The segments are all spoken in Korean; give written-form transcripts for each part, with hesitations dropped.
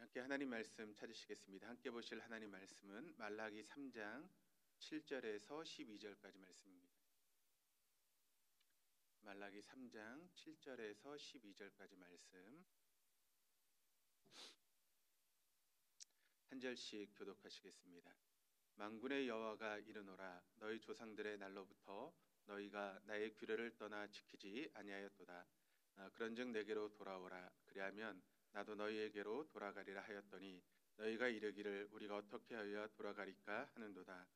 함께 하나님 말씀 찾으시겠습니다. 함께 보실 하나님 말씀은 말라기 3장 7절에서 12절까지 말씀입니다. 말라기 3장 7절에서 12절까지 말씀 한 절씩 교독하시겠습니다. 만군의 여호와가 이르노라. 너희 조상들의 날로부터 너희가 나의 규례를 떠나 지키지 아니하였도다. 그런즉 내게로 돌아오라. 그리하면 나도 너희에게로 돌아가리라 하였더니 너희가 이르기를 우리가 어떻게 하여야 돌아가리까 하는도다.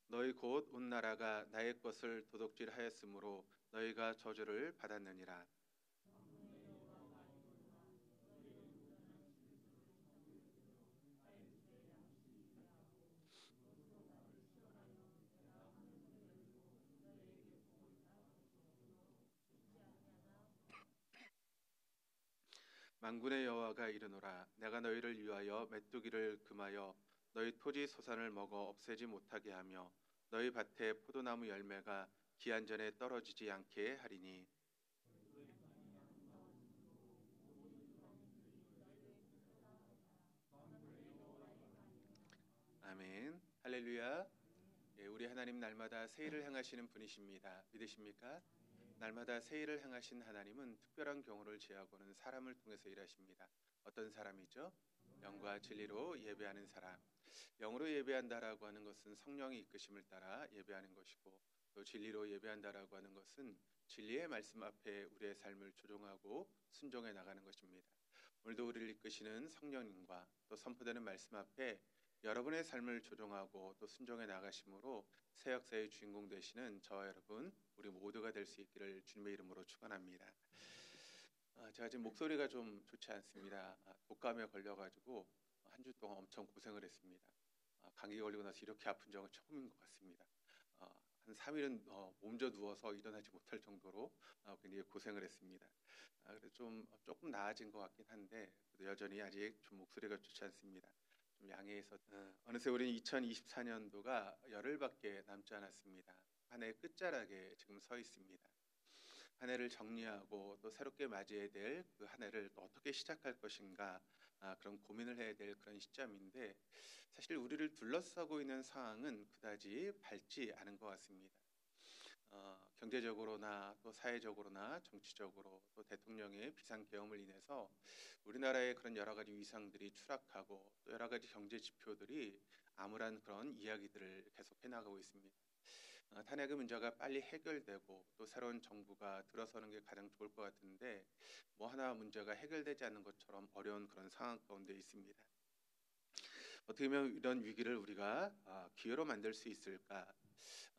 너희 곧 온 나라가 나의 것을 도둑질하였으므로 너희가 저주를 받았느니라. 만군의 여호와가 이르노라. 내가 너희를 위하여 메뚜기를 금하여 너희 토지 소산을 먹어 없애지 못하게 하며 너희 밭에 포도나무 열매가 기한 전에 떨어지지 않게 하리니. 아멘. 할렐루야. 예, 우리 하나님 날마다 새 일을 행하시는 분이십니다. 믿으십니까? 날마다 새 일을 행하신 하나님은 특별한 경우를 제하고는 사람을 통해서 일하십니다. 어떤 사람이죠? 영과 진리로 예배하는 사람. 영으로 예배한다라고 하는 것은 성령의 이끄심을 따라 예배하는 것이고, 또 진리로 예배한다라고 하는 것은 진리의 말씀 앞에 우리의 삶을 조종하고 순종해 나가는 것입니다. 오늘도 우리를 이끄시는 성령님과 또 선포되는 말씀 앞에 여러분의 삶을 조종하고 또 순종해 나가심으로 새 역사의 주인공 되시는 저와 여러분 우리 모두가 될 수 있기를 주님의 이름으로 축원합니다. 제가 지금 목소리가 좀 좋지 않습니다. 독감에 걸려가지고 한 주 동안 엄청 고생을 했습니다. 감기 걸리고 나서 이렇게 아픈 적은 처음인 것 같습니다. 한 3일은 몸져 누워서 일어나지 못할 정도로 굉장히 고생을 했습니다. 그래서 좀 조금 나아진 것 같긴 한데 여전히 아직 좀 목소리가 좋지 않습니다. 좀 양해해서 어느새 우리는 2024년도가 열흘밖에 남지 않았습니다. 한 해 끝자락에 지금 서 있습니다. 한 해를 정리하고 또 새롭게 맞이해야 될 그 한 해를 또 어떻게 시작할 것인가 그런 고민을 해야 될 그런 시점인데 사실 우리를 둘러싸고 있는 상황은 그다지 밝지 않은 것 같습니다. 경제적으로나 또 사회적으로나 정치적으로 또 대통령의 비상계엄을 인해서 우리나라의 그런 여러 가지 위상들이 추락하고 또 여러 가지 경제 지표들이 암울한 그런 이야기들을 계속해 나가고 있습니다. 탄핵의 문제가 빨리 해결되고 또 새로운 정부가 들어서는 게 가장 좋을 것 같은데 뭐 하나 문제가 해결되지 않는 것처럼 어려운 그런 상황 가운데 있습니다. 어떻게 보면 이런 위기를 우리가 기회로 만들 수 있을까?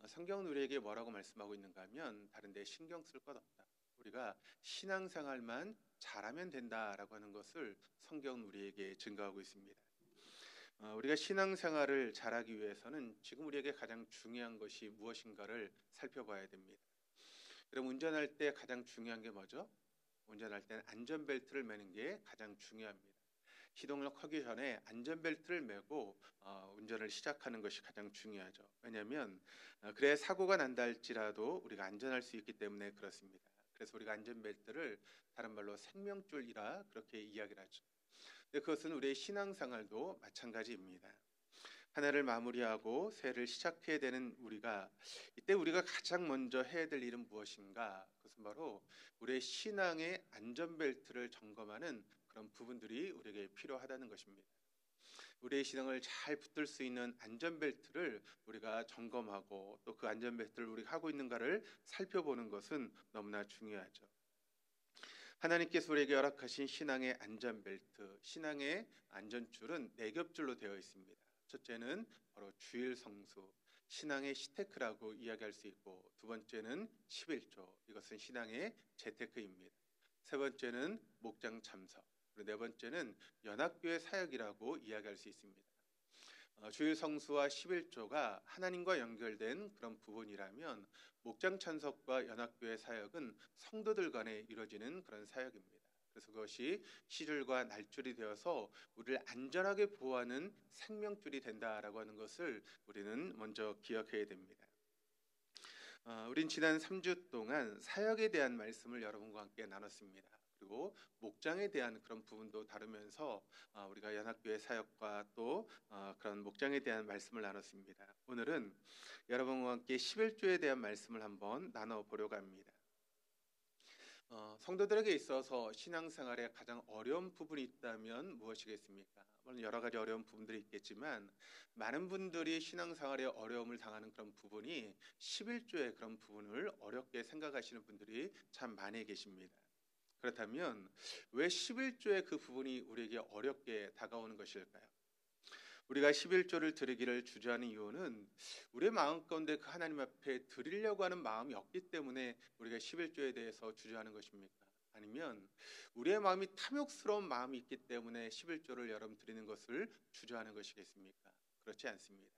성경은 우리에게 뭐라고 말씀하고 있는가 하면 다른 데 신경 쓸 것 없다. 우리가 신앙생활만 잘하면 된다라고 하는 것을 성경은 우리에게 증거하고 있습니다. 우리가 신앙생활을 잘하기 위해서는 지금 우리에게 가장 중요한 것이 무엇인가를 살펴봐야 됩니다. 그럼 운전할 때 가장 중요한 게 뭐죠? 운전할 때는 안전벨트를 매는 게 가장 중요합니다. 시동을 켜기 전에 안전벨트를 매고 운전을 시작하는 것이 가장 중요하죠. 왜냐하면 그래야 사고가 난다 할지라도 우리가 안전할 수 있기 때문에 그렇습니다. 그래서 우리가 안전벨트를 다른 말로 생명줄이라 그렇게 이야기를 하죠. 그것은 우리의 신앙생활도 마찬가지입니다. 한 해를 마무리하고 새해를 시작해야 되는 우리가 이때 우리가 가장 먼저 해야 될 일은 무엇인가? 그것은 바로 우리의 신앙의 안전벨트를 점검하는 그런 부분들이 우리에게 필요하다는 것입니다. 우리의 신앙을 잘 붙들 수 있는 안전벨트를 우리가 점검하고 또 그 안전벨트를 우리가 하고 있는가를 살펴보는 것은 너무나 중요하죠. 하나님께서 우리에게 허락하신 신앙의 안전벨트, 신앙의 안전줄은 4겹줄로 되어 있습니다. 첫째는 바로 주일 성수, 신앙의 시테크라고 이야기할 수 있고, 두 번째는 11조, 이것은 신앙의 재테크입니다. 세 번째는 목장 참석, 그리고 네 번째는 연합교회 사역이라고 이야기할 수 있습니다. 주일 성수와 11조가 하나님과 연결된 그런 부분이라면 목장 참석과 연합교회 사역은 성도들 간에 이루어지는 그런 사역입니다. 그래서 그것이 시줄과 날줄이 되어서 우리를 안전하게 보호하는 생명줄이 된다라고 하는 것을 우리는 먼저 기억해야 됩니다. 우린 지난 3주 동안 사역에 대한 말씀을 여러분과 함께 나눴습니다. 그리고 목장에 대한 그런 부분도 다루면서 우리가 연합교회 사역과 또 그런 목장에 대한 말씀을 나눴습니다. 오늘은 여러분과 함께 11조에 대한 말씀을 한번 나눠보려고 합니다. 성도들에게 있어서 신앙생활에 가장 어려운 부분이 있다면 무엇이겠습니까? 물론 여러 가지 어려운 부분들이 있겠지만 많은 분들이 신앙생활에 어려움을 당하는 그런 부분이 11조의 그런 부분을 어렵게 생각하시는 분들이 참 많이 계십니다. 그렇다면 왜 11조의 그 부분이 우리에게 어렵게 다가오는 것일까요? 우리가 11조를 드리기를 주저하는 이유는 우리의 마음 가운데 그 하나님 앞에 드리려고 하는 마음이 없기 때문에 우리가 11조에 대해서 주저하는 것입니까? 아니면 우리의 마음이 탐욕스러운 마음이 있기 때문에 11조를 여러분 드리는 것을 주저하는 것이겠습니까? 그렇지 않습니다.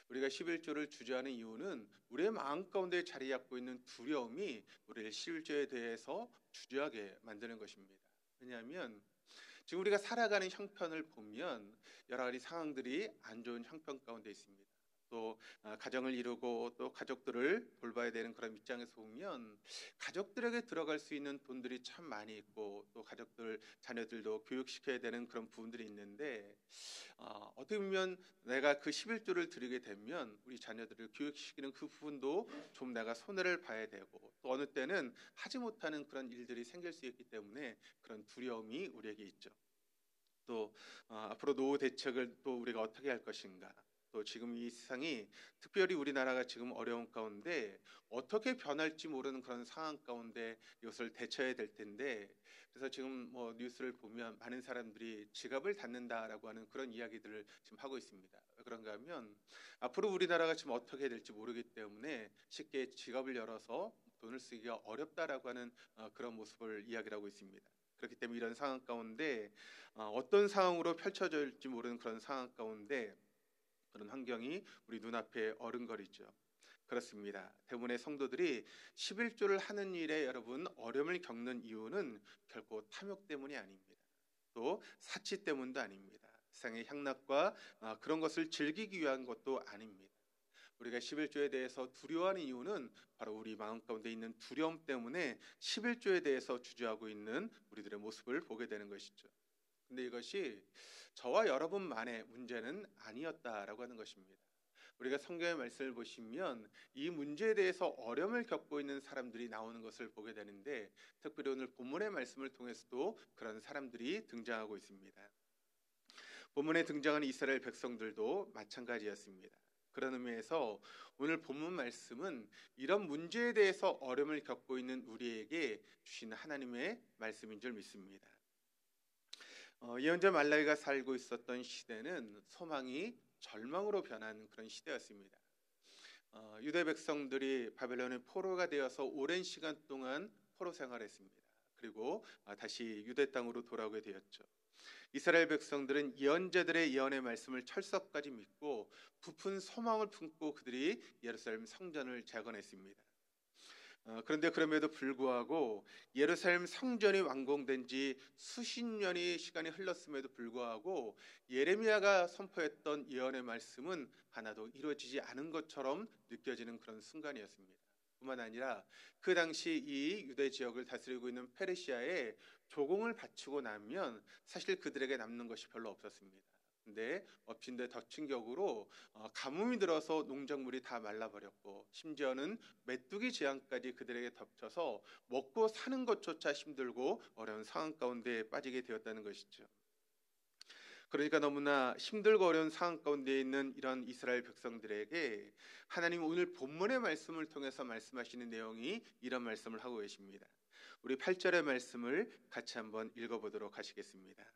우리가 11조를 주저하는 이유는 우리의 마음 가운데 자리 잡고 있는 두려움이 우리를 11조에 대해서 주저하게 만드는 것입니다. 왜냐하면 지금 우리가 살아가는 형편을 보면 여러 가지 상황들이 안 좋은 형편 가운데 있습니다. 또 가정을 이루고 또 가족들을 돌봐야 되는 그런 입장에서 보면 가족들에게 들어갈 수 있는 돈들이 참 많이 있고 또 가족들 자녀들도 교육시켜야 되는 그런 부분들이 있는데 어떻게 보면 내가 그 11조를 드리게 되면 우리 자녀들을 교육시키는 그 부분도 좀 내가 손해를 봐야 되고 또 어느 때는 하지 못하는 그런 일들이 생길 수 있기 때문에 그런 두려움이 우리에게 있죠. 또 앞으로 노후 대책을 또 우리가 어떻게 할 것인가, 또 지금 이 세상이 특별히 우리나라가 지금 어려운 가운데 어떻게 변할지 모르는 그런 상황 가운데 이것을 대처해야 될 텐데, 그래서 지금 뭐 뉴스를 보면 많은 사람들이 지갑을 닫는다라고 하는 그런 이야기들을 지금 하고 있습니다. 왜 그런가 하면 앞으로 우리나라가 지금 어떻게 될지 모르기 때문에 쉽게 지갑을 열어서 돈을 쓰기가 어렵다라고 하는 그런 모습을 이야기를 하고 있습니다. 그렇기 때문에 이런 상황 가운데 어떤 상황으로 펼쳐질지 모르는 그런 상황 가운데 그런 환경이 우리 눈앞에 어른거리죠. 그렇습니다. 대부분의 성도들이 11조를 하는 일에 여러분 어려움을 겪는 이유는 결코 탐욕 때문이 아닙니다. 또 사치 때문도 아닙니다. 세상의 향락과 그런 것을 즐기기 위한 것도 아닙니다. 우리가 11조에 대해서 두려워하는 이유는 바로 우리 마음 가운데 있는 두려움 때문에 11조에 대해서 주저하고 있는 우리들의 모습을 보게 되는 것이죠. 근데 이것이 저와 여러분만의 문제는 아니었다라고 하는 것입니다. 우리가 성경의 말씀을 보시면 이 문제에 대해서 어려움을 겪고 있는 사람들이 나오는 것을 보게 되는데, 특별히 오늘 본문의 말씀을 통해서도 그런 사람들이 등장하고 있습니다. 본문에 등장하는 이스라엘 백성들도 마찬가지였습니다. 그런 의미에서 오늘 본문 말씀은 이런 문제에 대해서 어려움을 겪고 있는 우리에게 주신 하나님의 말씀인 줄 믿습니다. 예언자 말라기가 살고 있었던 시대는 소망이 절망으로 변한 그런 시대였습니다. 유대 백성들이 바벨론의 포로가 되어서 오랜 시간 동안 포로 생활했습니다. 그리고 다시 유대 땅으로 돌아오게 되었죠. 이스라엘 백성들은 예언자들의 예언의 말씀을 철석까지 믿고 부푼 소망을 품고 그들이 예루살렘 성전을 재건했습니다. 그런데 그럼에도 불구하고 예루살렘 성전이 완공된 지 수십 년의 시간이 흘렀음에도 불구하고 예레미야가 선포했던 예언의 말씀은 하나도 이루어지지 않은 것처럼 느껴지는 그런 순간이었습니다. 뿐만 아니라 그 당시 이 유대 지역을 다스리고 있는 페르시아에 조공을 바치고 나면 사실 그들에게 남는 것이 별로 없었습니다. 근데 엎친 데 덮친 격으로 가뭄이 들어서 농작물이 다 말라버렸고 심지어는 메뚜기 재앙까지 그들에게 덮쳐서 먹고 사는 것조차 힘들고 어려운 상황 가운데 빠지게 되었다는 것이죠. 그러니까 너무나 힘들고 어려운 상황 가운데 있는 이런 이스라엘 백성들에게 하나님 오늘 본문의 말씀을 통해서 말씀하시는 내용이 이런 말씀을 하고 계십니다. 우리 8절의 말씀을 같이 한번 읽어보도록 하시겠습니다.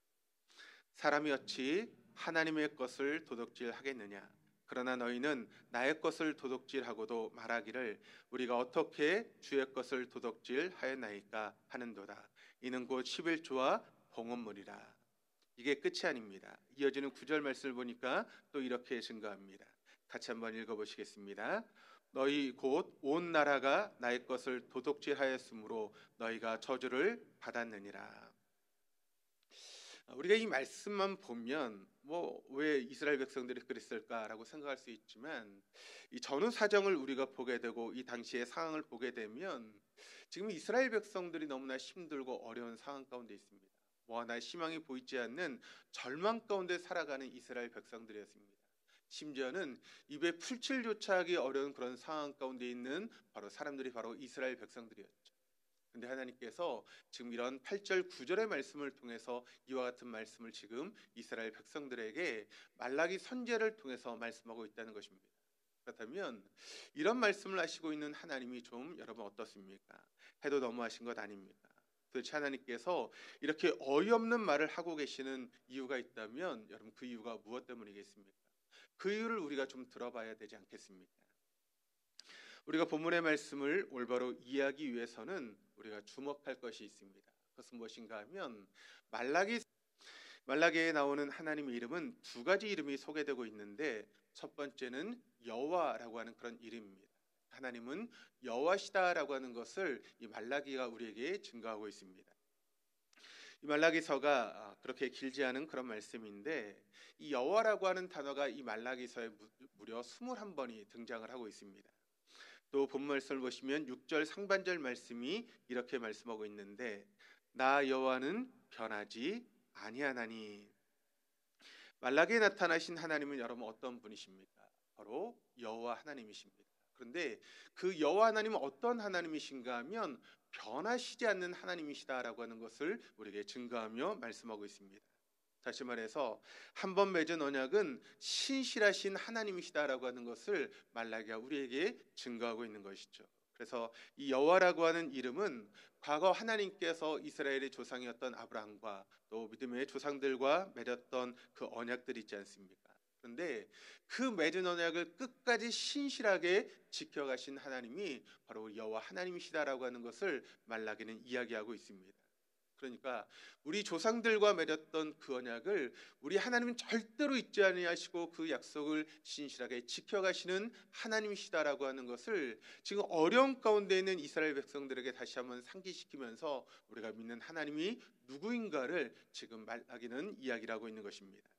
사람이 어찌 하나님의 것을 도둑질하겠느냐? 그러나 너희는 나의 것을 도둑질하고도 말하기를 우리가 어떻게 주의 것을 도둑질하였나이까 하는도다. 이는 곧 11조와 봉헌물이라. 이게 끝이 아닙니다. 이어지는 9절 말씀을 보니까 또 이렇게 증거합니다. 같이 한번 읽어보시겠습니다. 너희 곧 온 나라가 나의 것을 도둑질하였으므로 너희가 저주를 받았느니라. 우리가 이 말씀만 보면 뭐 왜 이스라엘 백성들이 그랬을까라고 생각할 수 있지만 이 전후 사정을 우리가 보게 되고 이 당시의 상황을 보게 되면 지금 이스라엘 백성들이 너무나 힘들고 어려운 상황 가운데 있습니다. 뭐 하나 희망이 보이지 않는 절망 가운데 살아가는 이스라엘 백성들이었습니다. 심지어는 입에 풀칠조차 하기 어려운 그런 상황 가운데 있는 바로 사람들이 바로 이스라엘 백성들이었죠. 근데 하나님께서 지금 이런 8절 9절의 말씀을 통해서 이와 같은 말씀을 지금 이스라엘 백성들에게 말라기 선지자를 통해서 말씀하고 있다는 것입니다. 그렇다면 이런 말씀을 하시고 있는 하나님이 좀 여러분 어떻습니까? 해도 너무하신 것 아닙니까? 도대체 하나님께서 이렇게 어이없는 말을 하고 계시는 이유가 있다면 여러분 그 이유가 무엇 때문이겠습니까? 그 이유를 우리가 좀 들어봐야 되지 않겠습니까? 우리가 본문의 말씀을 올바로 이해하기 위해서는 우리가 주목할 것이 있습니다. 그것은 무엇인가 하면 말라기에 나오는 하나님의 이름은 두 가지 이름이 소개되고 있는데 첫 번째는 여호와라고 하는 그런 이름입니다. 하나님은 여호와시다라고 하는 것을 이 말라기가 우리에게 증거하고 있습니다. 이 말라기서가 그렇게 길지 않은 그런 말씀인데 이 여호와라고 하는 단어가 이 말라기서에 무려 21번이 등장을 하고 있습니다. 또 본 말씀을 보시면 6절 상반절 말씀이 이렇게 말씀하고 있는데 나 여호와는 변하지 아니하나니. 말라기에 나타나신 하나님은 여러분 어떤 분이십니까? 바로 여호와 하나님이십니다. 그런데 그 여호와 하나님은 어떤 하나님이신가 하면 변하시지 않는 하나님이시다라고 하는 것을 우리에게 증거하며 말씀하고 있습니다. 다시 말해서 한 번 맺은 언약은 신실하신 하나님이시다라고 하는 것을 말라기가 우리에게 증거하고 있는 것이죠. 그래서 이 여호와라고 하는 이름은 과거 하나님께서 이스라엘의 조상이었던 아브라함과 또 믿음의 조상들과 맺었던 그 언약들이 있지 않습니까? 그런데 그 맺은 언약을 끝까지 신실하게 지켜가신 하나님이 바로 여호와 하나님이시다라고 하는 것을 말라기는 이야기하고 있습니다. 그러니까 우리 조상들과 맺었던 그 언약을 우리 하나님은 절대로 잊지 아니하시고 그 약속을 신실하게 지켜가시는 하나님이시다라고 하는 것을 지금 어려움 가운데 있는 이스라엘 백성들에게 다시 한번 상기시키면서 우리가 믿는 하나님이 누구인가를 지금 말라기는 이야기를 하고 있는 것입니다.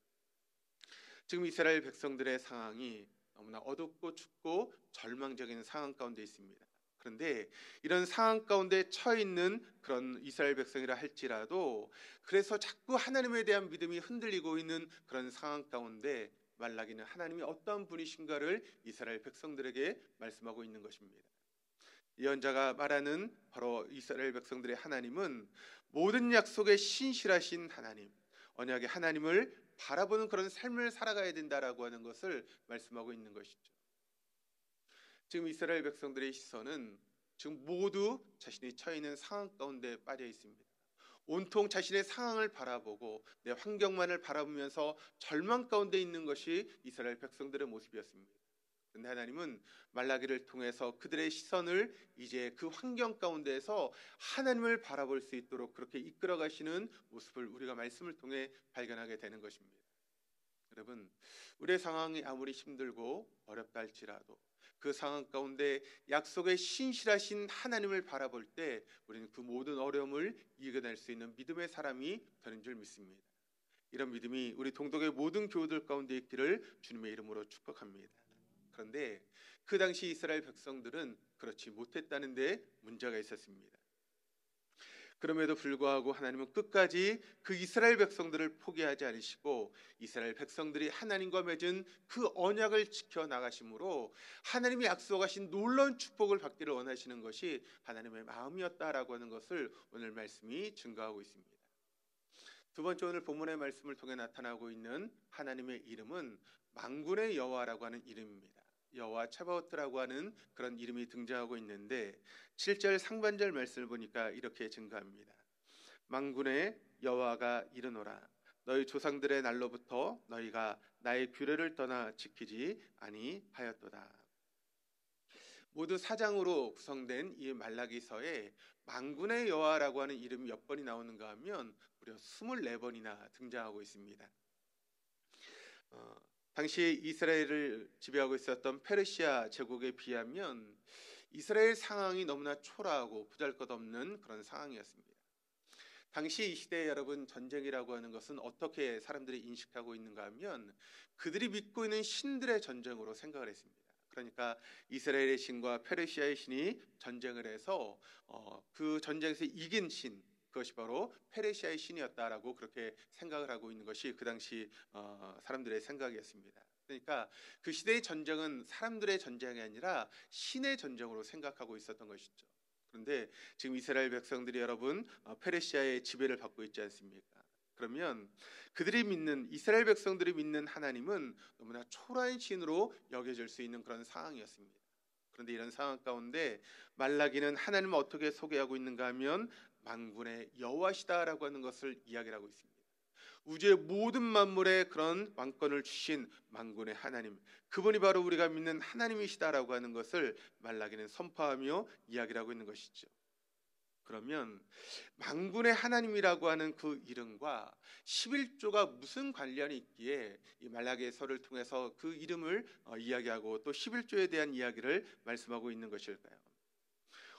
지금 이스라엘 백성들의 상황이 너무나 어둡고 춥고 절망적인 상황 가운데 있습니다. 그런데 이런 상황 가운데 처해 있는 그런 이스라엘 백성이라 할지라도 그래서 자꾸 하나님에 대한 믿음이 흔들리고 있는 그런 상황 가운데 말라기는 하나님이 어떠한 분이신가를 이스라엘 백성들에게 말씀하고 있는 것입니다. 예언자가 말하는 바로 이스라엘 백성들의 하나님은 모든 약속에 신실하신 하나님, 언약의 하나님을 바라보는 그런 삶을 살아가야 된다라고 하는 것을 말씀하고 있는 것이죠. 지금 이스라엘 백성들의 시선은 지금 모두 자신이 처해 있는 상황 가운데 빠져 있습니다. 온통 자신의 상황을 바라보고 내 환경만을 바라보면서 절망 가운데 있는 것이 이스라엘 백성들의 모습이었습니다. 그런데 하나님은 말라기를 통해서 그들의 시선을 이제 그 환경 가운데에서 하나님을 바라볼 수 있도록 그렇게 이끌어 가시는 모습을 우리가 말씀을 통해 발견하게 되는 것입니다. 여러분, 우리의 상황이 아무리 힘들고 어렵다 할지라도 그 상황 가운데 약속의 신실하신 하나님을 바라볼 때 우리는 그 모든 어려움을 이겨낼 수 있는 믿음의 사람이 되는 줄 믿습니다. 이런 믿음이 우리 동독의 모든 교우들 가운데 있기를 주님의 이름으로 축복합니다. 그런데 그 당시 이스라엘 백성들은 그렇지 못했다는 데 문제가 있었습니다. 그럼에도 불구하고 하나님은 끝까지 그 이스라엘 백성들을 포기하지 않으시고 이스라엘 백성들이 하나님과 맺은 그 언약을 지켜 나가심으로 하나님이 약속하신 놀라운 축복을 받기를 원하시는 것이 하나님의 마음이었다라고 하는 것을 오늘 말씀이 증거하고 있습니다. 두 번째 오늘 본문의 말씀을 통해 나타나고 있는 하나님의 이름은 만군의 여호와라고 하는 이름입니다. 여호와 차바오트라고 하는 그런 이름이 등장하고 있는데 7절 상반절 말씀을 보니까 이렇게 증가합니다. 만군의 여호와가 이르노라 너희 조상들의 날로부터 너희가 나의 규례를 떠나 지키지 아니하였도다. 모두 4장으로 구성된 이 말라기서에 만군의 여호와라고 하는 이름이 몇 번이 나오는가 하면 무려 24번이나 등장하고 있습니다. 당시 이스라엘을 지배하고 있었던 페르시아 제국에 비하면 이스라엘 상황이 너무나 초라하고 보잘것없는 그런 상황이었습니다. 당시 이 시대에 여러분 전쟁이라고 하는 것은 어떻게 사람들이 인식하고 있는가 하면 그들이 믿고 있는 신들의 전쟁으로 생각을 했습니다. 그러니까 이스라엘의 신과 페르시아의 신이 전쟁을 해서 그 전쟁에서 이긴 신, 그것이 바로 페르시아의 신이었다라고 그렇게 생각을 하고 있는 것이 그 당시 사람들의 생각이었습니다. 그러니까 그 시대의 전쟁은 사람들의 전쟁이 아니라 신의 전쟁으로 생각하고 있었던 것이죠. 그런데 지금 이스라엘 백성들이 여러분 페르시아의 지배를 받고 있지 않습니까? 그러면 그들이 믿는 이스라엘 백성들이 믿는 하나님은 너무나 초라한 신으로 여겨질 수 있는 그런 상황이었습니다. 그런데 이런 상황 가운데 말라기는 하나님을 어떻게 소개하고 있는가 하면 만군의 여호와시다라고 하는 것을 이야기를 하고 있습니다. 우주의 모든 만물에 그런 왕권을 주신 만군의 하나님, 그분이 바로 우리가 믿는 하나님이시다라고 하는 것을 말라기는 선포하며 이야기를 하고 있는 것이죠. 그러면 만군의 하나님이라고 하는 그 이름과 11조가 무슨 관련이 있기에 이 말라기서를 통해서 그 이름을 이야기하고 또 11조에 대한 이야기를 말씀하고 있는 것일까요?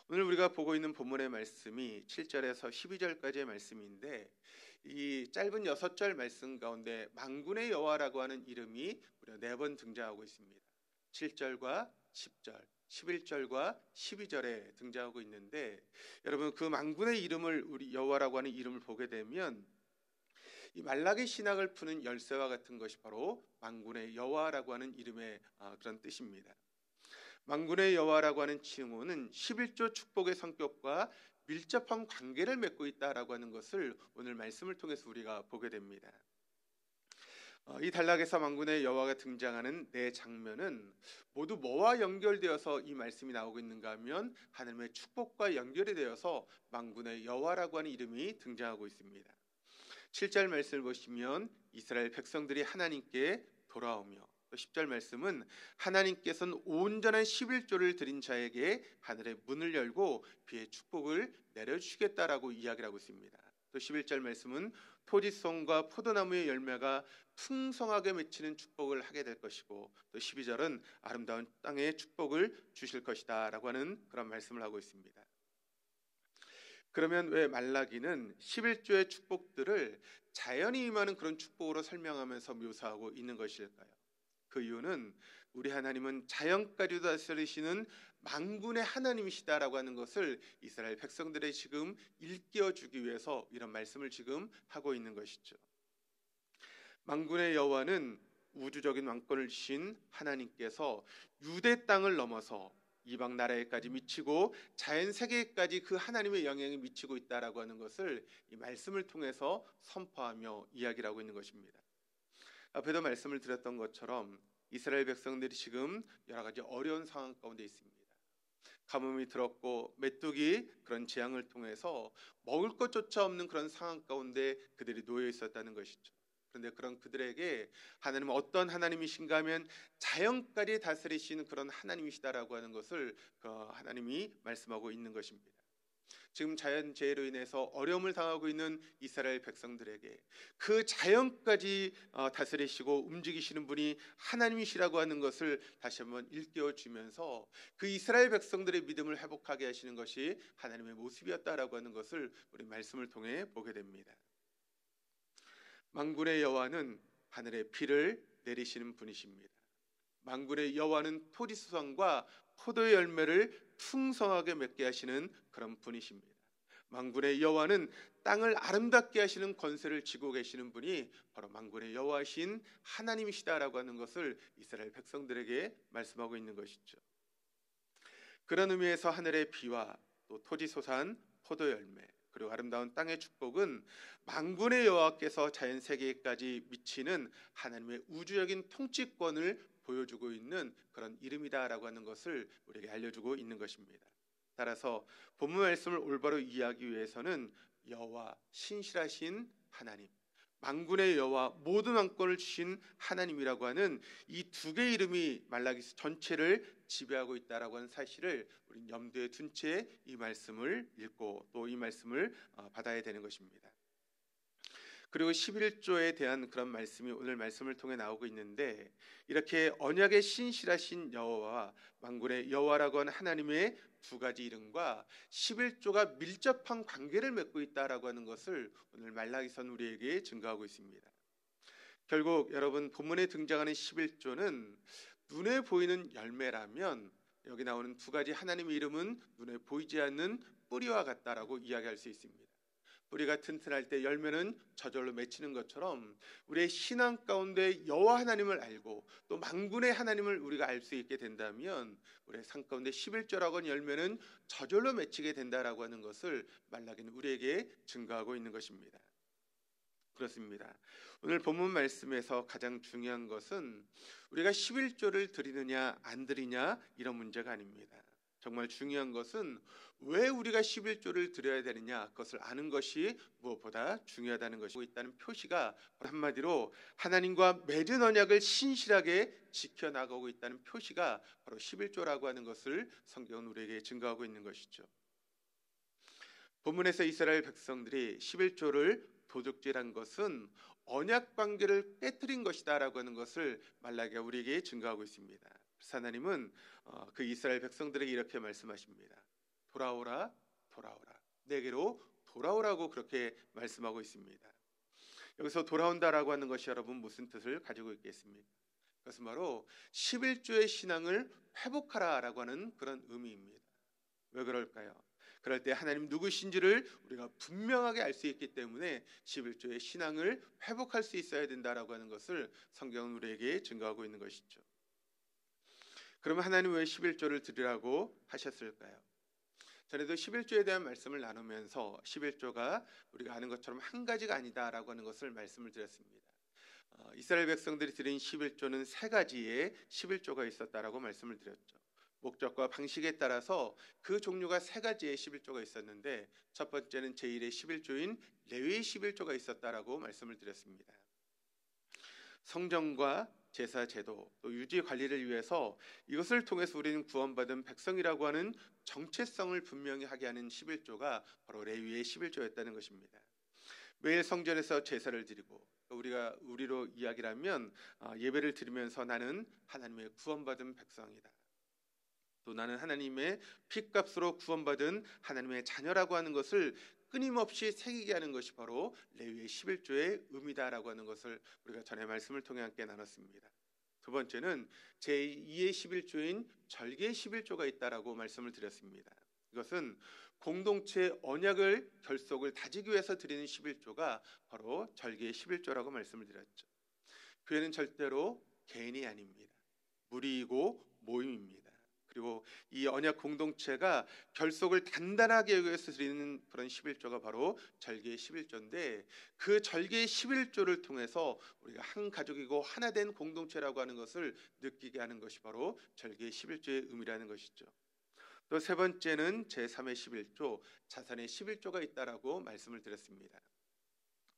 오늘 우리가 보고 있는 본문의 말씀이 7절에서 12절까지의 말씀인데 이 짧은 6절 말씀 가운데 만군의 여호와라고 하는 이름이 무려 4번 등장하고 있습니다. 7절과 10절, 11절과 12절에 등장하고 있는데 여러분 그 만군의 이름을 우리 여호와라고 하는 이름을 보게 되면 이 말라기 신학을 푸는 열쇠와 같은 것이 바로 만군의 여호와라고 하는 이름의 그런 뜻입니다. 만군의 여호와라고 하는 칭호는 11조 축복의 성격과 밀접한 관계를 맺고 있다라고 하는 것을 오늘 말씀을 통해서 우리가 보게 됩니다. 이 단락에서 만군의 여호와가 등장하는 네 장면은 모두 뭐와 연결되어서 이 말씀이 나오고 있는가 하면 하나님의 축복과 연결이 되어서 만군의 여호와라고 하는 이름이 등장하고 있습니다. 7절 말씀을 보시면 이스라엘 백성들이 하나님께 돌아오며 또 10절 말씀은 하나님께서는 온전한 11조를 드린 자에게 하늘의 문을 열고 비의 축복을 내려주시겠다라고 이야기를 하고 있습니다. 또 11절 말씀은 토지송과 포도나무의 열매가 풍성하게 맺히는 축복을 하게 될 것이고 또 12절은 아름다운 땅에 축복을 주실 것이다 라고 하는 그런 말씀을 하고 있습니다. 그러면 왜 말라기는 11조의 축복들을 자연이 임하는 그런 축복으로 설명하면서 묘사하고 있는 것일까요? 그 이유는 우리 하나님은 자연까지도 다스리시는 만군의 하나님이시다라고 하는 것을 이스라엘 백성들의 지금 일깨워 주기 위해서 이런 말씀을 지금 하고 있는 것이죠. 만군의 여호와는 우주적인 왕권을 주신 하나님께서 유대 땅을 넘어서 이방 나라에까지 미치고 자연 세계에까지 그 하나님의 영향이 미치고 있다라고 하는 것을 이 말씀을 통해서 선포하며 이야기를 하고 있는 것입니다. 앞에도 말씀을 드렸던 것처럼 이스라엘 백성들이 지금 여러 가지 어려운 상황 가운데 있습니다. 가뭄이 들었고 메뚜기 그런 재앙을 통해서 먹을 것조차 없는 그런 상황 가운데 그들이 놓여 있었다는 것이죠. 그런데 그런 그들에게 하나님은 어떤 하나님이신가 하면 자연까지 다스리시는 그런 하나님이시다라고 하는 것을 하나님이 말씀하고 있는 것입니다. 지금 자연재해로 인해서 어려움을 당하고 있는 이스라엘 백성들에게 그 자연까지 다스리시고 움직이시는 분이 하나님이시라고 하는 것을 다시 한번 일깨워 주면서 그 이스라엘 백성들의 믿음을 회복하게 하시는 것이 하나님의 모습이었다라고 하는 것을 우리 말씀을 통해 보게 됩니다. 만군의 여호와는 하늘의 비를 내리시는 분이십니다. 만군의 여호와는 토지수산과 포도의 열매를 풍성하게 맺게 하시는 그런 분이십니다. 만군의 여호와는 땅을 아름답게 하시는 권세를 쥐고 계시는 분이 바로 만군의 여호와신 하나님이시다라고 하는 것을 이스라엘 백성들에게 말씀하고 있는 것이죠. 그런 의미에서 하늘의 비와 또 토지소산, 포도 열매 그리고 아름다운 땅의 축복은 만군의 여호와께서 자연 세계까지 미치는 하나님의 우주적인 통치권을 보여주고 있는 그런 이름이다라고 하는 것을 우리에게 알려주고 있는 것입니다. 따라서 본문 말씀을 올바로 이해하기 위해서는 여호와 신실하신 하나님, 만군의 여호와 모든 왕권을 주신 하나님이라고 하는 이 두 개의 이름이 말라기서 전체를 지배하고 있다라고 하는 사실을 우리 염두에 둔 채 이 말씀을 읽고 또 이 말씀을 받아야 되는 것입니다. 그리고 11조에 대한 그런 말씀이 오늘 말씀을 통해 나오고 있는데, 이렇게 언약의 신실하신 여호와와 만군의 여호와라고 하는 하나님의 두 가지 이름과 11조가 밀접한 관계를 맺고 있다라고 하는 것을 오늘 말라기서는 우리에게 증거하고 있습니다. 결국 여러분, 본문에 등장하는 11조는 눈에 보이는 열매라면, 여기 나오는 두 가지 하나님의 이름은 눈에 보이지 않는 뿌리와 같다라고 이야기할 수 있습니다. 뿌리가 튼튼할 때 열매는 저절로 맺히는 것처럼, 우리의 신앙 가운데 여호와 하나님을 알고 또 만군의 하나님을 우리가 알 수 있게 된다면, 우리의 삶 가운데 11조라고 하는 열매는 저절로 맺히게 된다라고 하는 것을 말라기는 우리에게 증거하고 있는 것입니다. 그렇습니다. 오늘 본문 말씀에서 가장 중요한 것은 우리가 11조를 드리느냐 안 드리냐 이런 문제가 아닙니다. 정말 중요한 것은 왜 우리가 11조를 드려야 되느냐, 그것을 아는 것이 무엇보다 중요하다는 것이 있다는 표시가, 한마디로 하나님과 맺은 언약을 신실하게 지켜나가고 있다는 표시가 바로 11조라고 하는 것을 성경은 우리에게 증거하고 있는 것이죠. 본문에서 이스라엘 백성들이 11조를 도둑질한 것은 언약 관계를 깨뜨린 것이다라고 하는 것을 말라기가 우리에게 증거하고 있습니다. 그래서 하나님은 그 이스라엘 백성들에게 이렇게 말씀하십니다. 돌아오라, 돌아오라, 내게로 돌아오라고 그렇게 말씀하고 있습니다. 여기서 돌아온다라고 하는 것이 여러분 무슨 뜻을 가지고 있겠습니까? 그것은 바로 11조의 신앙을 회복하라라고 하는 그런 의미입니다. 왜 그럴까요? 그럴 때 하나님 누구신지를 우리가 분명하게 알 수 있기 때문에 11조의 신앙을 회복할 수 있어야 된다라고 하는 것을 성경은 우리에게 증거하고 있는 것이죠. 그러면 하나님 왜 11조를 드리라고 하셨을까요? 전에도 11조에 대한 말씀을 나누면서 11조가 우리가 아는 것처럼 한 가지가 아니다라고 하는 것을 말씀을 드렸습니다. 이스라엘 백성들이 드린 11조는 세 가지의 11조가 있었다라고 말씀을 드렸죠. 목적과 방식에 따라서 그 종류가 세 가지의 11조가 있었는데, 첫 번째는 제1의 11조인 레위의 11조가 있었다라고 말씀을 드렸습니다. 성전과 제사 제도 또 유지 관리를 위해서 이것을 통해서 우리는 구원받은 백성이라고 하는 정체성을 분명히 하게 하는 11조가 바로 레위의 11조였다는 것입니다. 매일 성전에서 제사를 드리고, 우리로 이야기를 하면 예배를 드리면서 나는 하나님의 구원받은 백성이다, 또 나는 하나님의 피값으로 구원받은 하나님의 자녀라고 하는 것을 끊임없이 새기게 하는 것이 바로 레위의 11조의 의미다라고 하는 것을 우리가 전에 말씀을 통해 함께 나눴습니다. 두 번째는 제2의 11조인 절기의 11조가 있다라고 말씀을 드렸습니다. 이것은 공동체 언약을 결속을 다지기 위해서 드리는 11조가 바로 절기의 11조라고 말씀을 드렸죠. 교회는 절대로 개인이 아닙니다. 무리이고 모임입니다. 그리고 이 언약 공동체가 결속을 단단하게 하기 위해서 드리는 그런 11조가 바로 절기의 11조인데, 그 절기의 11조를 통해서 우리가 한 가족이고 하나 된 공동체라고 하는 것을 느끼게 하는 것이 바로 절기의 11조의 의미라는 것이죠. 또 세 번째는 제3의 11조, 자선의 11조가 있다라고 말씀을 드렸습니다.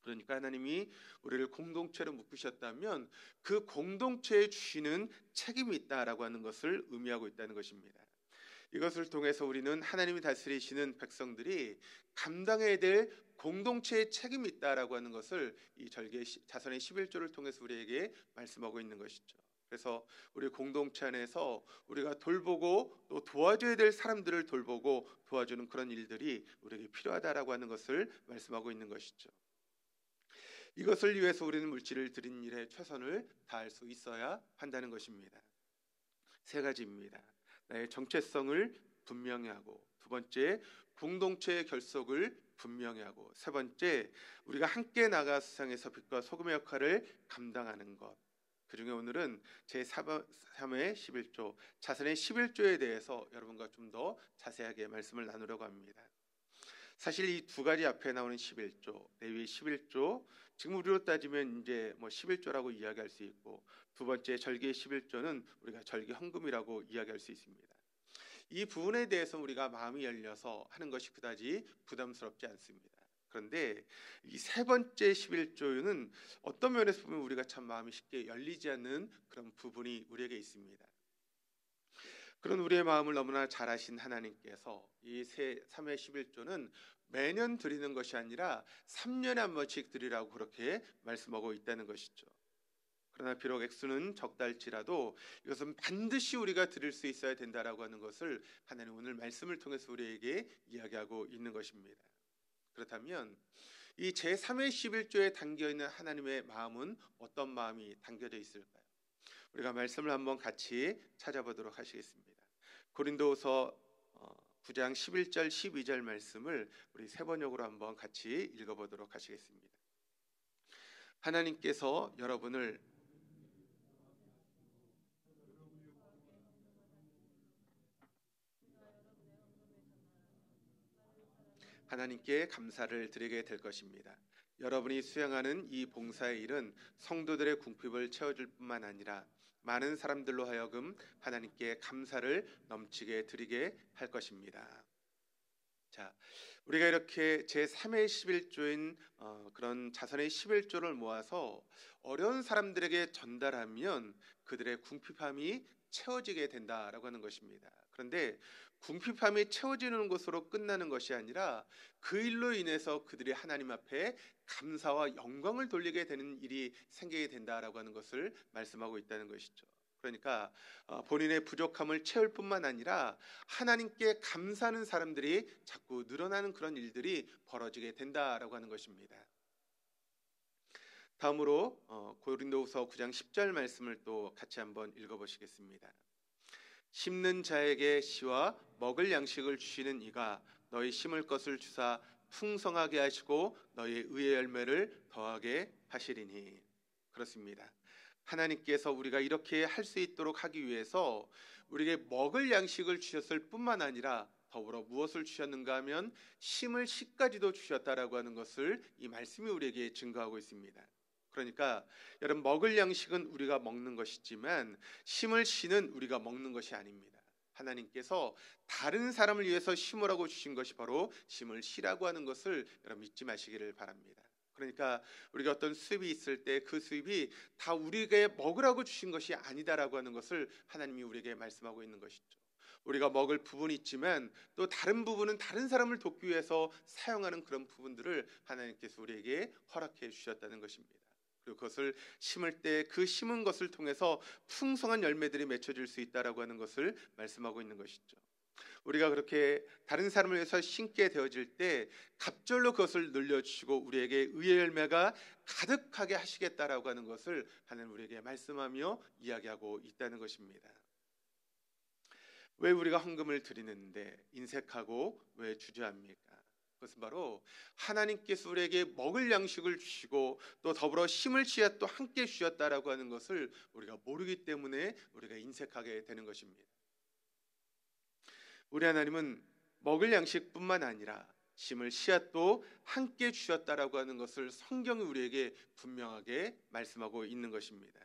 그러니까 하나님이 우리를 공동체로 묶으셨다면 그 공동체에 주시는 책임이 있다라고 하는 것을 의미하고 있다는 것입니다. 이것을 통해서 우리는 하나님이 다스리시는 백성들이 감당해야 될 공동체의 책임이 있다라고 하는 것을 이 절개 자선의 11조를 통해서 우리에게 말씀하고 있는 것이죠. 그래서 우리 공동체 안에서 우리가 돌보고 또 도와줘야 될 사람들을 돌보고 도와주는 그런 일들이 우리에게 필요하다라고 하는 것을 말씀하고 있는 것이죠. 이것을 위해서 우리는 물질을 드린 일에 최선을 다할 수 있어야 한다는 것입니다. 세 가지입니다. 나의 정체성을 분명히 하고, 두 번째 공동체의 결속을 분명히 하고, 세 번째 우리가 함께 나가 세상에서 빛과 소금의 역할을 감당하는 것. 그중에 오늘은 제3회 11조 자선의 11조에 대해서 여러분과 좀 더 자세하게 말씀을 나누려고 합니다. 사실 이 두 가지 앞에 나오는 11조, 레위의 11조, 지금 우리로 따지면 이제 11조라고 이야기할 수 있고, 두 번째 절기의 11조는 우리가 절기 헌금이라고 이야기할 수 있습니다. 이 부분에 대해서 우리가 마음이 열려서 하는 것이 그다지 부담스럽지 않습니다. 그런데 이 세 번째 11조는 어떤 면에서 보면 우리가 참 마음이 쉽게 열리지 않는 그런 부분이 우리에게 있습니다. 그런 우리의 마음을 너무나 잘 아신 하나님께서 이 3회 11조는 매년 드리는 것이 아니라 3년에 한 번씩 드리라고 그렇게 말씀하고 있다는 것이죠. 그러나 비록 액수는 적달지라도 이것은 반드시 우리가 드릴 수 있어야 된다라고 하는 것을 하나님 오늘 말씀을 통해서 우리에게 이야기하고 있는 것입니다. 그렇다면 이 제3회 11조에 담겨있는 하나님의 마음은 어떤 마음이 담겨져 있을까요? 우리가 말씀을 한번 같이 찾아보도록 하시겠습니다. 고린도후서 9장 11절 12절 말씀을 우리 세 번역으로 한번 같이 읽어보도록 하시겠습니다. 하나님께서 여러분을 하나님께 감사를 드리게 될 것입니다. 여러분이 수행하는 이 봉사의 일은 성도들의 궁핍을 채워줄 뿐만 아니라 많은 사람들로 하여금 하나님께 감사를 넘치게 드리게 할 것입니다. 자, 우리가 이렇게 제3회 11조인 그런 자선의 11조를 모아서 어려운 사람들에게 전달하면 그들의 궁핍함이 채워지게 된다라고 하는 것입니다. 그런데 궁핍함이 채워지는 것으로 끝나는 것이 아니라 그 일로 인해서 그들이 하나님 앞에 감사와 영광을 돌리게 되는 일이 생기게 된다라고 하는 것을 말씀하고 있다는 것이죠. 그러니까 본인의 부족함을 채울 뿐만 아니라 하나님께 감사하는 사람들이 자꾸 늘어나는 그런 일들이 벌어지게 된다라고 하는 것입니다. 다음으로 고린도후서 9장 10절 말씀을 또 같이 한번 읽어보시겠습니다. 심는 자에게 씨와 먹을 양식을 주시는 이가 너희 심을 것을 주사 풍성하게 하시고 너희 의의 열매를 더하게 하시리니. 그렇습니다. 하나님께서 우리가 이렇게 할 수 있도록 하기 위해서 우리에게 먹을 양식을 주셨을 뿐만 아니라 더불어 무엇을 주셨는가 하면 심을 씨까지도 주셨다라고 하는 것을 이 말씀이 우리에게 증거하고 있습니다. 그러니까 여러분, 먹을 양식은 우리가 먹는 것이지만 심을 씨는 우리가 먹는 것이 아닙니다. 하나님께서 다른 사람을 위해서 심으라고 주신 것이 바로 심을 씨라고 하는 것을 여러분 잊지 마시기를 바랍니다. 그러니까 우리가 어떤 수입이 있을 때 그 수입이 다 우리에게 먹으라고 주신 것이 아니다라고 하는 것을 하나님이 우리에게 말씀하고 있는 것이죠. 우리가 먹을 부분이 있지만 또 다른 부분은 다른 사람을 돕기 위해서 사용하는 그런 부분들을 하나님께서 우리에게 허락해 주셨다는 것입니다. 그리고 그것을 심을 때 그 심은 것을 통해서 풍성한 열매들이 맺혀질 수 있다라고 하는 것을 말씀하고 있는 것이죠. 우리가 그렇게 다른 사람을 위해서 심게 되어질 때 갑절로 그것을 늘려주시고 우리에게 의의 열매가 가득하게 하시겠다라고 하는 것을 하나님 우리에게 말씀하며 이야기하고 있다는 것입니다. 왜 우리가 헌금을 드리는데 인색하고 왜 주저합니까? 그것은 바로 하나님께서 우리에게 먹을 양식을 주시고 또 더불어 심을 씨앗도 함께 주셨다라고 하는 것을 우리가 모르기 때문에 우리가 인색하게 되는 것입니다. 우리 하나님은 먹을 양식뿐만 아니라 심을 씨앗도 함께 주셨다라고 하는 것을 성경이 우리에게 분명하게 말씀하고 있는 것입니다.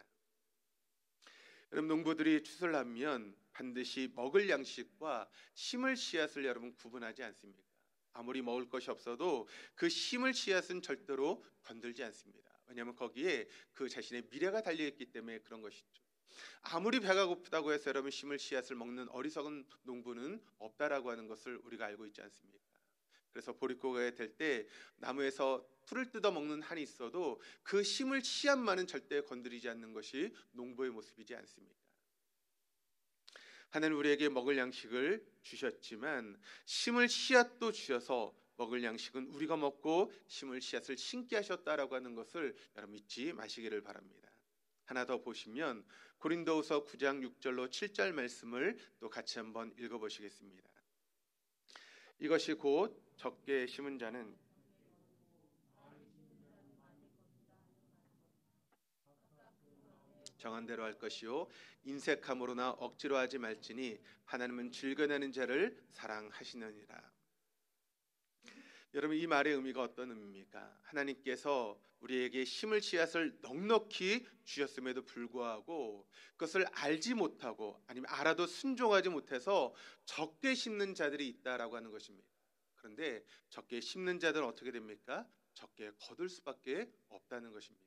여러분, 농부들이 추수를 하면 반드시 먹을 양식과 심을 씨앗을 여러분 구분하지 않습니까? 아무리 먹을 것이 없어도 그 심을 씨앗은 절대로 건들지 않습니다. 왜냐하면 거기에 그 자신의 미래가 달려있기 때문에 그런 것이죠. 아무리 배가 고프다고 해서 여러분 심을 씨앗을 먹는 어리석은 농부는 없다라고 하는 것을 우리가 알고 있지 않습니까? 그래서 보릿고개 될 때 나무에서 풀을 뜯어 먹는 한이 있어도 그 심을 씨앗만은 절대 건드리지 않는 것이 농부의 모습이지 않습니까? 하나님 우리에게 먹을 양식을 주셨지만 심을 씨앗도 주셔서 먹을 양식은 우리가 먹고 심을 씨앗을 심게 하셨다라고 하는 것을 여러분 잊지 마시기를 바랍니다. 하나 더 보시면 고린도후서 9장 6절로 7절 말씀을 또 같이 한번 읽어보시겠습니다. 이것이 곧 적게 심은 자는 정한 대로 할 것이요 인색함으로나 억지로 하지 말지니 하나님은 즐겨내는 자를 사랑하시느니라. 여러분, 이 말의 의미가 어떤 의미입니까? 하나님께서 우리에게 심을 씨앗을 넉넉히 주셨음에도 불구하고 그것을 알지 못하고 아니면 알아도 순종하지 못해서 적게 심는 자들이 있다라고 하는 것입니다. 그런데 적게 심는 자들은 어떻게 됩니까? 적게 거둘 수밖에 없다는 것입니다.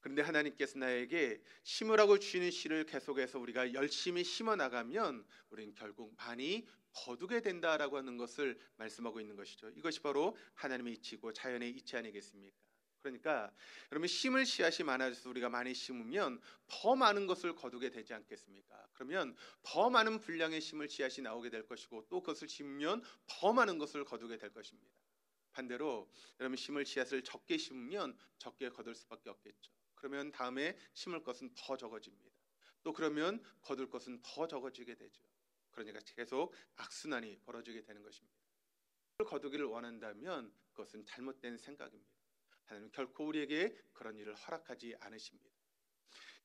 그런데 하나님께서 나에게 심으라고 주시는 씨를 계속해서 우리가 열심히 심어 나가면 우리는 결국 많이 거두게 된다라고 하는 것을 말씀하고 있는 것이죠. 이것이 바로 하나님의 이치고 자연의 이치 아니겠습니까? 그러니까 여러분, 심을 씨앗이 많아져서 우리가 많이 심으면 더 많은 것을 거두게 되지 않겠습니까? 그러면 더 많은 분량의 심을 씨앗이 나오게 될 것이고, 또 그것을 심으면 더 많은 것을 거두게 될 것입니다. 반대로 여러분, 심을 씨앗을 적게 심으면 적게 거둘 수밖에 없겠죠. 그러면 다음에 심을 것은 더 적어집니다. 또 그러면 거둘 것은 더 적어지게 되죠. 그러니까 계속 악순환이 벌어지게 되는 것입니다. 거두기를 원한다면 그것은 잘못된 생각입니다. 하나님은 결코 우리에게 그런 일을 허락하지 않으십니다.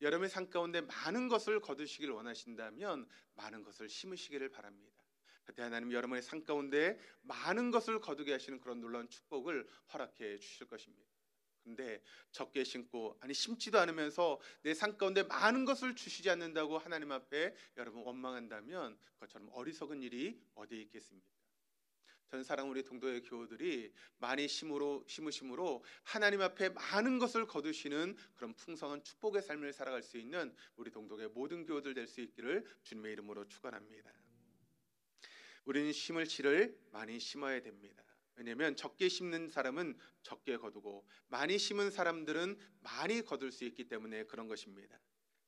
여러분의 삶 가운데 많은 것을 거두시기를 원하신다면 많은 것을 심으시기를 바랍니다. 그때 하나님은 여러분의 삶 가운데 많은 것을 거두게 하시는 그런 놀라운 축복을 허락해 주실 것입니다. 그런데 적게 심고 심지도 않으면서 내 삶 가운데 많은 것을 주시지 않는다고 하나님 앞에 여러분 원망한다면 그것처럼 어리석은 일이 어디에 있겠습니까? 전 사랑 우리 동도의 교우들이 많이 심으심으로 하나님 앞에 많은 것을 거두시는 그런 풍성한 축복의 삶을 살아갈 수 있는 우리 동독의 모든 교우들 될 수 있기를 주님의 이름으로 축원합니다. 우리는 심을 씨를 많이 심어야 됩니다. 왜냐하면 적게 심는 사람은 적게 거두고 많이 심은 사람들은 많이 거둘 수 있기 때문에 그런 것입니다.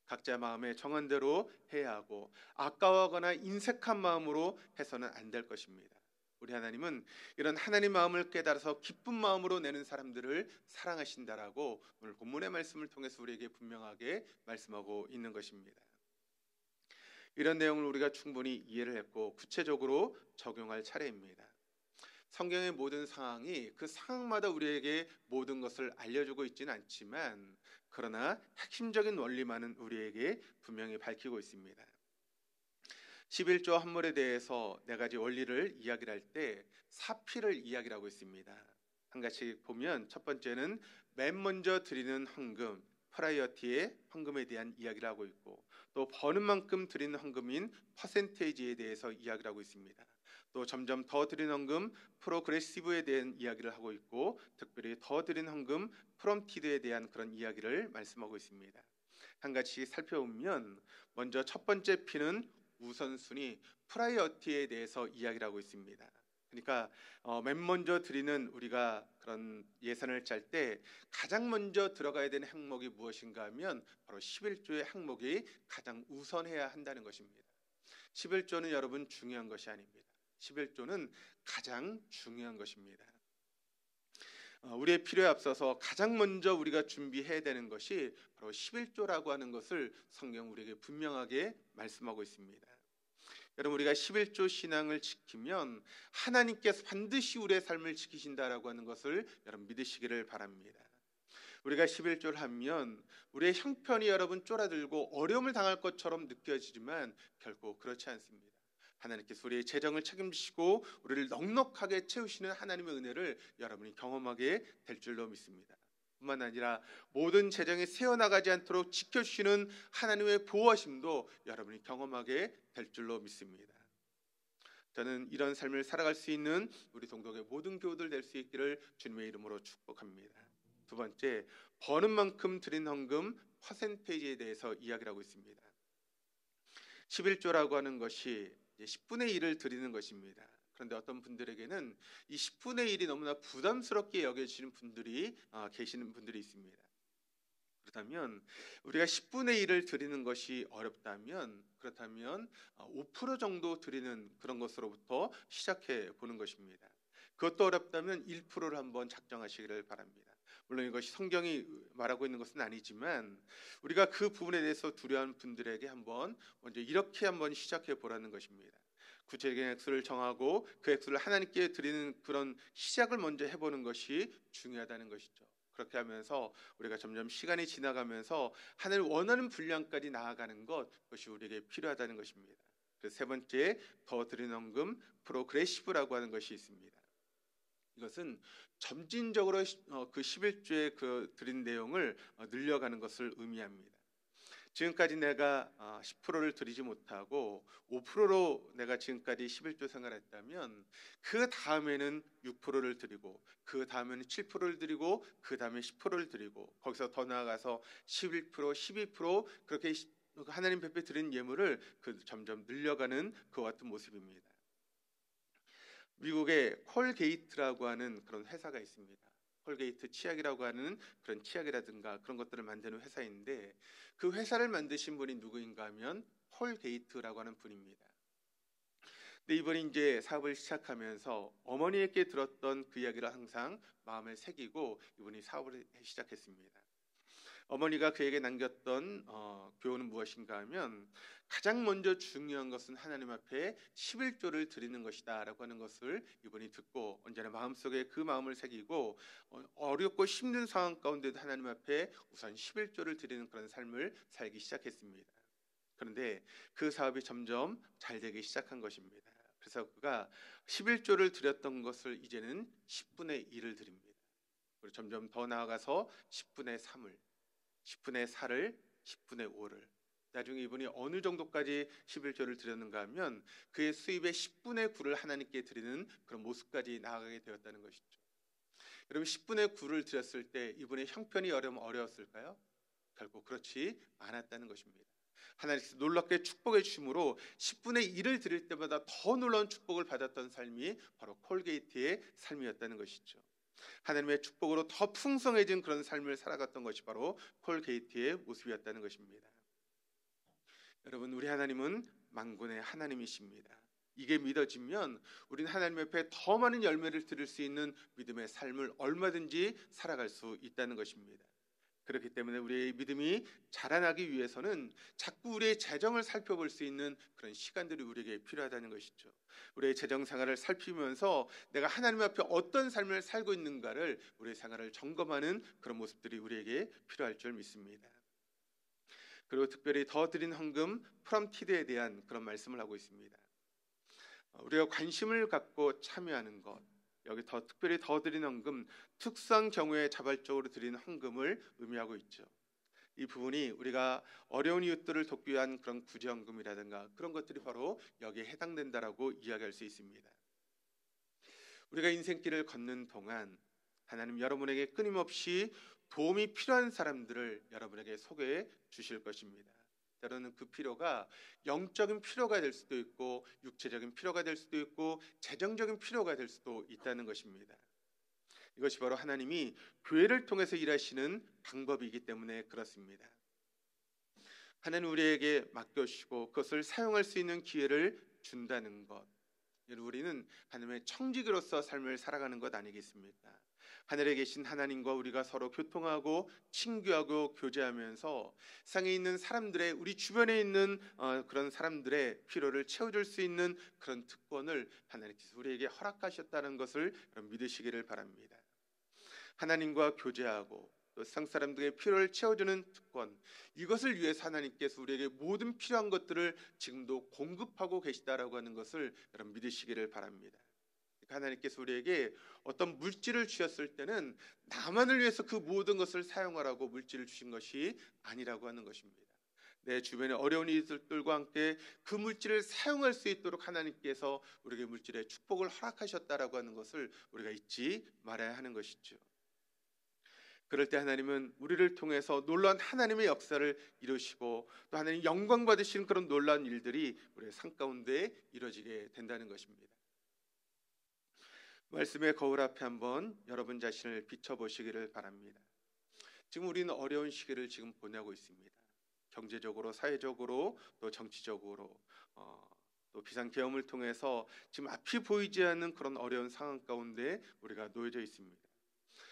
각자 마음에 정한 대로 해야 하고 아까워하거나 인색한 마음으로 해서는 안 될 것입니다. 우리 하나님은 이런 하나님 마음을 깨달아서 기쁜 마음으로 내는 사람들을 사랑하신다라고 오늘 본문의 말씀을 통해서 우리에게 분명하게 말씀하고 있는 것입니다. 이런 내용을 우리가 충분히 이해를 했고 구체적으로 적용할 차례입니다. 성경의 모든 상황이 그 상황마다 우리에게 모든 것을 알려주고 있지는 않지만 그러나 핵심적인 원리만은 우리에게 분명히 밝히고 있습니다. 11조 한물에 대해서 네 가지 원리를 이야기를 할 때 사피를 이야기를 하고 있습니다. 한 가지 보면 첫 번째는 맨 먼저 드리는 헌금, 프라이어티의 헌금에 대한 이야기를 하고 있고, 또 버는 만큼 드리는 헌금인 퍼센테이지에 대해서 이야기를 하고 있습니다. 또 점점 더 드리는 헌금, 프로그레시브에 대한 이야기를 하고 있고, 특별히 더 드리는 헌금, 프롬티드에 대한 그런 이야기를 말씀하고 있습니다. 한 가지 살펴보면 먼저 첫 번째 P는 우선순위, 프라이어티에 대해서 이야기를 하고 있습니다. 그러니까 맨 먼저 드리는 우리가 그런 예산을 짤 때 가장 먼저 들어가야 되는 항목이 무엇인가 하면 바로 11조의 항목이 가장 우선해야 한다는 것입니다. 11조는 여러분 중요한 것이 아닙니다. 11조는 가장 중요한 것입니다. 우리의 필요에 앞서서 가장 먼저 우리가 준비해야 되는 것이 바로 11조라고 하는 것을 성경 우리에게 분명하게 말씀하고 있습니다. 여러분, 우리가 11조 신앙을 지키면 하나님께서 반드시 우리의 삶을 지키신다라고 하는 것을 여러분 믿으시기를 바랍니다. 우리가 11조를 하면 우리의 형편이 여러분 쫄아들고 어려움을 당할 것처럼 느껴지지만 결코 그렇지 않습니다. 하나님께서 우리의 재정을 책임지시고 우리를 넉넉하게 채우시는 하나님의 은혜를 여러분이 경험하게 될 줄로 믿습니다. 뿐만 아니라 모든 재정이 새어나가지 않도록 지켜주시는 하나님의 보호하심도 여러분이 경험하게 될 줄로 믿습니다. 저는 이런 삶을 살아갈 수 있는 우리 동독의 모든 교우들 될 수 있기를 주님의 이름으로 축복합니다. 두 번째, 버는 만큼 드린 헌금 퍼센테이지에 대해서 이야기를 하고 있습니다. 11조라고 하는 것이 10분의 1을 드리는 것입니다. 그런데 어떤 분들에게는 이 10분의 1이 너무나 부담스럽게 여겨지는 분들이 계시는 분들이 있습니다. 그렇다면 우리가 10분의 1을 드리는 것이 어렵다면 그렇다면 5% 정도 드리는 그런 것으로부터 시작해 보는 것입니다. 그것도 어렵다면 1%를 한번 작정하시기를 바랍니다. 물론 이것이 성경이 말하고 있는 것은 아니지만 우리가 그 부분에 대해서 두려워하는 분들에게 한번 먼저 이렇게 한번 시작해 보라는 것입니다. 구체적인 액수를 정하고 그 액수를 하나님께 드리는 그런 시작을 먼저 해보는 것이 중요하다는 것이죠. 그렇게 하면서 우리가 점점 시간이 지나가면서 하나님 원하는 분량까지 나아가는 그것이 우리에게 필요하다는 것입니다. 그래서 세 번째, 더 드리는 헌금 프로그레시브라고 하는 것이 있습니다. 이것은 점진적으로 그 11조의 그 드린 내용을 늘려가는 것을 의미합니다. 지금까지 내가 10%를 드리지 못하고 5%로 내가 지금까지 11조 생활했다면 그 다음에는 6%를 드리고 그 다음에는 7%를 드리고 그 다음에 10%를 드리고 거기서 더 나아가서 11%, 12% 그렇게 하나님 앞에 드린 예물을 점점 늘려가는 그와 같은 모습입니다. 미국에 콜게이트라고 하는 그런 회사가 있습니다. 콜게이트 치약이라고 하는 그런 치약이라든가 그런 것들을 만드는 회사인데, 그 회사를 만드신 분이 누구인가 하면 콜게이트라고 하는 분입니다. 근데 이분이 이제 사업을 시작하면서 어머니에게 들었던 그 이야기를 항상 마음에 새기고 이분이 사업을 시작했습니다. 어머니가 그에게 남겼던 교훈은 무엇인가 하면, 가장 먼저 중요한 것은 하나님 앞에 11조를 드리는 것이다 라고 하는 것을 이분이 듣고 언제나 마음속에 그 마음을 새기고, 어렵고 힘든 상황 가운데도 하나님 앞에 우선 11조를 드리는 그런 삶을 살기 시작했습니다. 그런데 그 사업이 점점 잘 되기 시작한 것입니다. 그래서 그가 11조를 드렸던 것을 이제는 10분의 1을 드립니다. 그리고 점점 더 나아가서 10분의 3을, 10분의 4를, 10분의 5를, 나중에 이분이 어느 정도까지 11조를 드렸는가 하면 그의 수입의 10분의 9를 하나님께 드리는 그런 모습까지 나아가게 되었다는 것이죠. 여러분, 10분의 9를 드렸을 때 이분의 형편이 어려웠을까요? 결국 그렇지 않았다는 것입니다. 하나님께서 놀랍게 축복해 주심으로 10분의 1을 드릴 때마다 더 놀라운 축복을 받았던 삶이 바로 콜게이트의 삶이었다는 것이죠. 하나님의 축복으로 더 풍성해진 그런 삶을 살아갔던 것이 바로 콜게이트의 모습이었다는 것입니다. 여러분, 우리 하나님은 만군의 하나님이십니다. 이게 믿어지면 우리는 하나님 앞에 더 많은 열매를 드릴 수 있는 믿음의 삶을 얼마든지 살아갈 수 있다는 것입니다. 그렇기 때문에 우리의 믿음이 자라나기 위해서는 자꾸 우리의 재정을 살펴볼 수 있는 그런 시간들이 우리에게 필요하다는 것이죠. 우리의 재정 생활을 살피면서 내가 하나님 앞에 어떤 삶을 살고 있는가를, 우리의 생활을 점검하는 그런 모습들이 우리에게 필요할 줄 믿습니다. 그리고 특별히 더 드린 헌금 프롬티드에 대한 그런 말씀을 하고 있습니다. 우리가 관심을 갖고 참여하는 것, 여기 더 특별히 더 드린 헌금, 특수한 경우에 자발적으로 드린 헌금을 의미하고 있죠. 이 부분이 우리가 어려운 이웃들을 돕기 위한 그런 구제헌금이라든가 그런 것들이 바로 여기에 해당된다라고 이야기할 수 있습니다. 우리가 인생길을 걷는 동안 하나님 여러분에게 끊임없이 도움이 필요한 사람들을 여러분에게 소개해 주실 것입니다. 때로는 그 필요가 영적인 필요가 될 수도 있고, 육체적인 필요가 될 수도 있고, 재정적인 필요가 될 수도 있다는 것입니다. 이것이 바로 하나님이 교회를 통해서 일하시는 방법이기 때문에 그렇습니다. 하나님 우리에게 맡겨주시고 그것을 사용할 수 있는 기회를 준다는 것, 우리는 하나님의 청지기로서 삶을 살아가는 것 아니겠습니까? 하늘에 계신 하나님과 우리가 서로 교통하고 친교하고 교제하면서 세상에 있는 사람들의, 우리 주변에 있는 그런 사람들의 필요를 채워줄 수 있는 그런 특권을 하나님께서 우리에게 허락하셨다는 것을 믿으시기를 바랍니다. 하나님과 교제하고 또 세상 사람들의 필요를 채워주는 특권, 이것을 위해서 하나님께서 우리에게 모든 필요한 것들을 지금도 공급하고 계시다라고 하는 것을 여러분 믿으시기를 바랍니다. 하나님께서 우리에게 어떤 물질을 주셨을 때는 나만을 위해서 그 모든 것을 사용하라고 물질을 주신 것이 아니라고 하는 것입니다. 내 주변에 어려운 이들과 함께 그 물질을 사용할 수 있도록 하나님께서 우리에게 물질의 축복을 허락하셨다라고 하는 것을 우리가 잊지 말아야 하는 것이죠. 그럴 때 하나님은 우리를 통해서 놀라운 하나님의 역사를 이루시고 또 하나님 영광 받으시는 그런 놀라운 일들이 우리의 삶 가운데 이루어지게 된다는 것입니다. 말씀의 거울 앞에 한번 여러분 자신을 비춰보시기를 바랍니다. 지금 우리는 어려운 시기를 지금 보내고 있습니다. 경제적으로, 사회적으로, 또 정치적으로, 또 비상계엄을 통해서 지금 앞이 보이지 않는 그런 어려운 상황 가운데 우리가 놓여져 있습니다.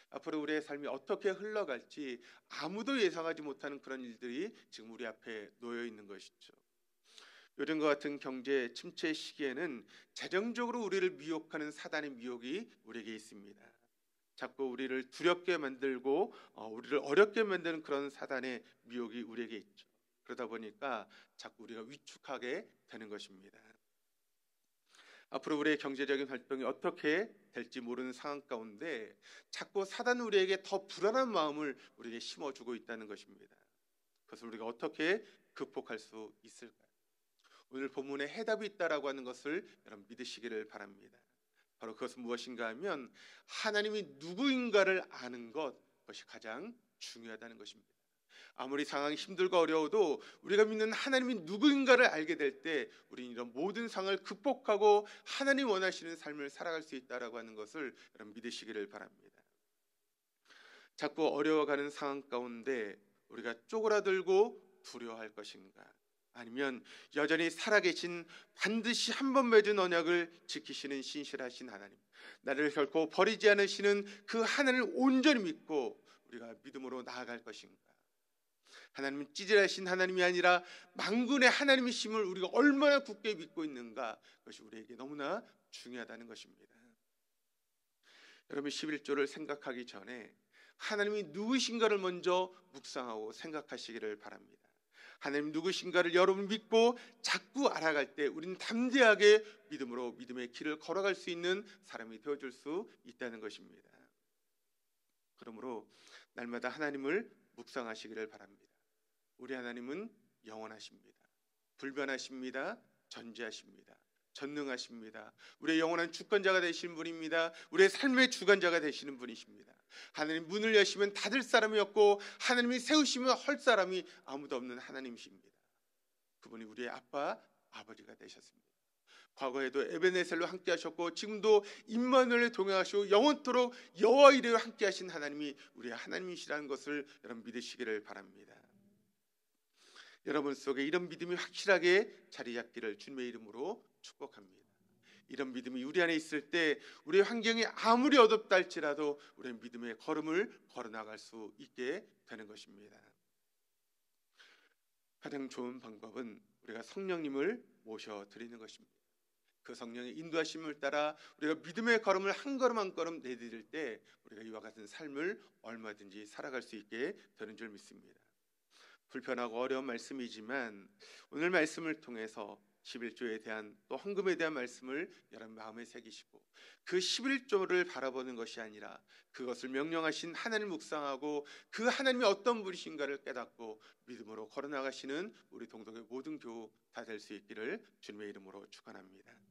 앞으로 우리의 삶이 어떻게 흘러갈지 아무도 예상하지 못하는 그런 일들이 지금 우리 앞에 놓여 있는 것이죠. 요즘과 같은 경제 침체 시기에는 재정적으로 우리를 미혹하는 사단의 미혹이 우리에게 있습니다. 자꾸 우리를 두렵게 만들고 우리를 어렵게 만드는 그런 사단의 미혹이 우리에게 있죠. 그러다 보니까 자꾸 우리가 위축하게 되는 것입니다. 앞으로 우리의 경제적인 활동이 어떻게 될지 모르는 상황 가운데 자꾸 사단은 우리에게 더 불안한 마음을 우리에게 심어주고 있다는 것입니다. 그것을 우리가 어떻게 극복할 수 있을까요? 오늘 본문에 해답이 있다라고 하는 것을 여러분 믿으시기를 바랍니다. 바로 그것은 무엇인가 하면 하나님이 누구인가를 아는 것, 그것이 가장 중요하다는 것입니다. 아무리 상황이 힘들고 어려워도 우리가 믿는 하나님이 누구인가를 알게 될 때 우리는 이런 모든 상황을 극복하고 하나님 원하시는 삶을 살아갈 수 있다라고 하는 것을 여러분 믿으시기를 바랍니다. 자꾸 어려워가는 상황 가운데 우리가 쪼그라들고 두려워할 것인가? 아니면 여전히 살아계신 반드시 한 번 맺은 언약을 지키시는 신실하신 하나님, 나를 결코 버리지 않으시는 그 하나님을 온전히 믿고 우리가 믿음으로 나아갈 것인가? 하나님은 찌질하신 하나님이 아니라 만군의 하나님이심을 우리가 얼마나 굳게 믿고 있는가, 그것이 우리에게 너무나 중요하다는 것입니다. 여러분 11조를 생각하기 전에 하나님이 누구신가를 먼저 묵상하고 생각하시기를 바랍니다. 하나님 누구신가를 여러분 믿고 자꾸 알아갈 때 우리는 담대하게 믿음으로 믿음의 길을 걸어갈 수 있는 사람이 되어줄 수 있다는 것입니다. 그러므로 날마다 하나님을 묵상하시기를 바랍니다. 우리 하나님은 영원하십니다. 불변하십니다. 전지하십니다. 전능하십니다. 우리의 영원한 주권자가 되시는 분입니다. 우리의 삶의 주관자가 되시는 분이십니다. 하나님 문을 여시면 닫을 사람이 없고 하나님이 세우시면 헐 사람이 아무도 없는 하나님이십니다. 그분이 우리의 아빠, 아버지가 되셨습니다. 과거에도 에베네셀로 함께 하셨고 지금도 임마누엘에 동행하시고 영원토록 여호와 이레와 함께 하신 하나님이 우리의 하나님이시라는 것을 여러분 믿으시기를 바랍니다. 여러분 속에 이런 믿음이 확실하게 자리 잡기를 주님의 이름으로 축복합니다. 이런 믿음이 우리 안에 있을 때 우리의 환경이 아무리 어둡다 할지라도 우리의 믿음의 걸음을 걸어나갈 수 있게 되는 것입니다. 가장 좋은 방법은 우리가 성령님을 모셔드리는 것입니다. 그 성령의 인도하심을 따라 우리가 믿음의 걸음을 한 걸음 한 걸음 내디딜 때 우리가 이와 같은 삶을 얼마든지 살아갈 수 있게 되는 줄 믿습니다. 불편하고 어려운 말씀이지만 오늘 말씀을 통해서 11조에 대한 또 헌금에 대한 말씀을 여러분 마음에 새기시고 그 11조를 바라보는 것이 아니라 그것을 명령하신 하나님을 묵상하고 그 하나님이 어떤 분이신가를 깨닫고 믿음으로 걸어나가시는 우리 동독의 모든 교우 다 될 수 있기를 주님의 이름으로 축원합니다.